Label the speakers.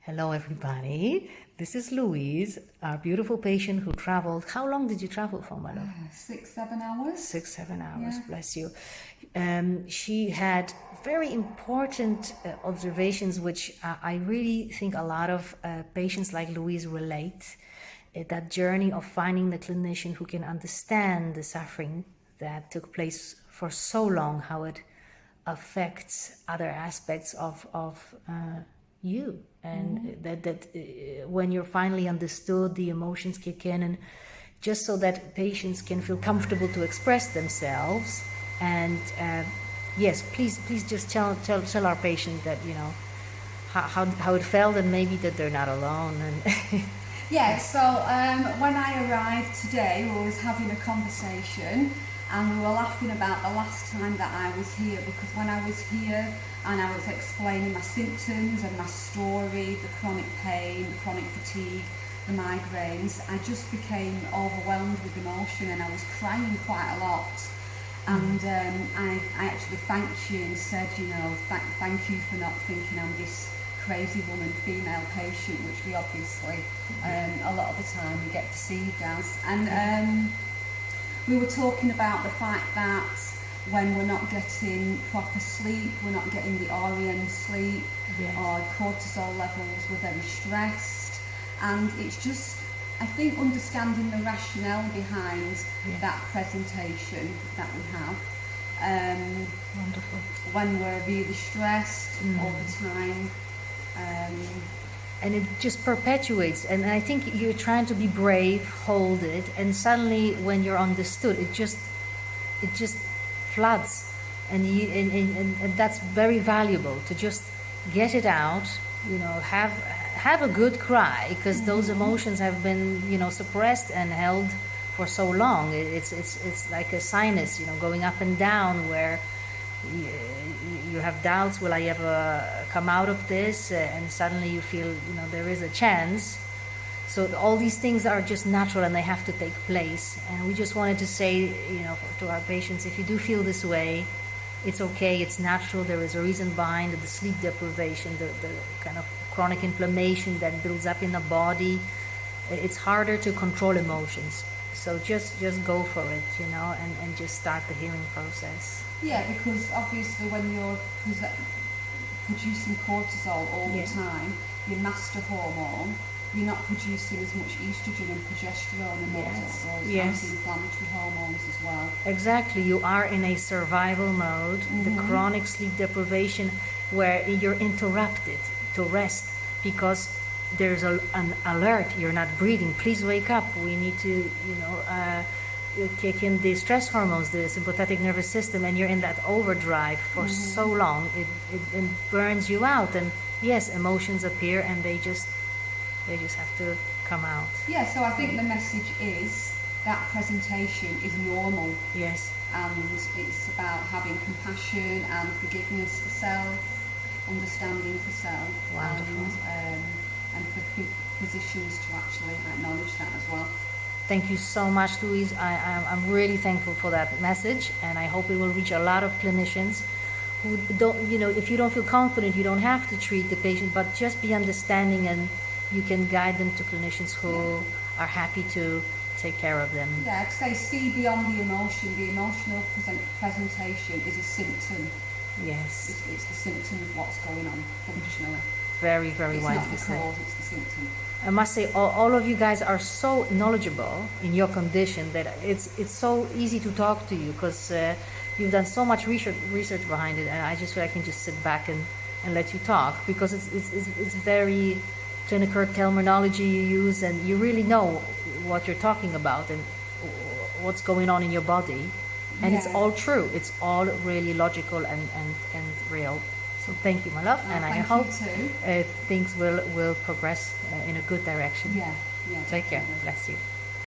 Speaker 1: Hello, everybody. This is Louise, our beautiful patient who traveled. How long did you travel for, my love?
Speaker 2: 6-7 hours.
Speaker 1: 6-7 hours,
Speaker 2: Yeah.
Speaker 1: bless you. She had very important observations, which I really think a lot of patients like Louise relate. That journey of finding the clinician who can understand the suffering that took place for so long, how it affects other aspects of you, and that when you're finally understood, the emotions kick in, and just so that patients can feel comfortable to express themselves. And yes, please just tell our patient that how it felt, and maybe that they're not alone. And
Speaker 2: Yeah, so when I arrived today, we was having a conversation and we were laughing about the last time that I was here, because when I was here and I was explaining my symptoms and my story, the chronic pain, the chronic fatigue, the migraines, I just became overwhelmed with emotion and I was crying quite a lot. And I actually thanked you and said, thank you for not thinking I'm this crazy woman, female patient, which we obviously a lot of the time we get perceived as. And we were talking about the fact that when we're not getting proper sleep, we're not getting the REM sleep,
Speaker 1: Yes.
Speaker 2: our cortisol levels, we're very stressed, and it's just, I think, understanding the rationale behind that presentation that we have.
Speaker 1: Wonderful.
Speaker 2: When we're really stressed all the time.
Speaker 1: And it just perpetuates, and I think you're trying to be brave, hold it, and suddenly when you're understood, it just floods, and that's very valuable to just get it out, have a good cry, because those emotions have been suppressed and held for so long. It's like a sinus, going up and down, where you have doubts, will I ever come out of this, and suddenly you feel there is a chance. So all these things are just natural and they have to take place. And we just wanted to say to our patients, if you do feel this way, it's okay, it's natural. There is a reason behind it, the sleep deprivation, the kind of chronic inflammation that builds up in the body. It's harder to control emotions, so just go for it, and just start the healing process.
Speaker 2: Yeah, because obviously when you're producing cortisol all the time, your master hormone, you're not producing as much estrogen and progesterone and those anti-inflammatory hormones as well.
Speaker 1: Exactly, you are in a survival mode, the chronic sleep deprivation, where you're interrupted to rest because there's an alert, you're not breathing, please wake up, we need to kick in the stress hormones, the sympathetic nervous system, and you're in that overdrive for so long, it burns you out. And yes, emotions appear and they just have to come out.
Speaker 2: Yeah, so I think the message is that presentation is normal.
Speaker 1: Yes.
Speaker 2: And it's about having compassion and forgiveness for self, understanding for self.
Speaker 1: Wonderful.
Speaker 2: And for physicians to actually acknowledge that as well.
Speaker 1: Thank you so much, Louise. I'm really thankful for that message, and I hope it will reach a lot of clinicians who don't, if you don't feel confident, you don't have to treat the patient, but just be understanding, and you can guide them to clinicians who are happy to take care of them.
Speaker 2: Yeah, I'd say see beyond the emotion. The emotional presentation is a symptom.
Speaker 1: Yes.
Speaker 2: It's the symptom of what's going on functionally.
Speaker 1: Very, very wisely said.
Speaker 2: It's not the cause, it's the symptom.
Speaker 1: I must say, all of you guys are so knowledgeable in your condition that it's so easy to talk to you, because you've done so much research behind it, and I just feel I can just sit back and let you talk, because it's very clinical terminology you use, and you really know what you're talking about and what's going on in your body, and it's all true. It's all really logical and real. So thank you, my love, and I hope things will progress in a good direction.
Speaker 2: Yeah.
Speaker 1: Take care. Bless you.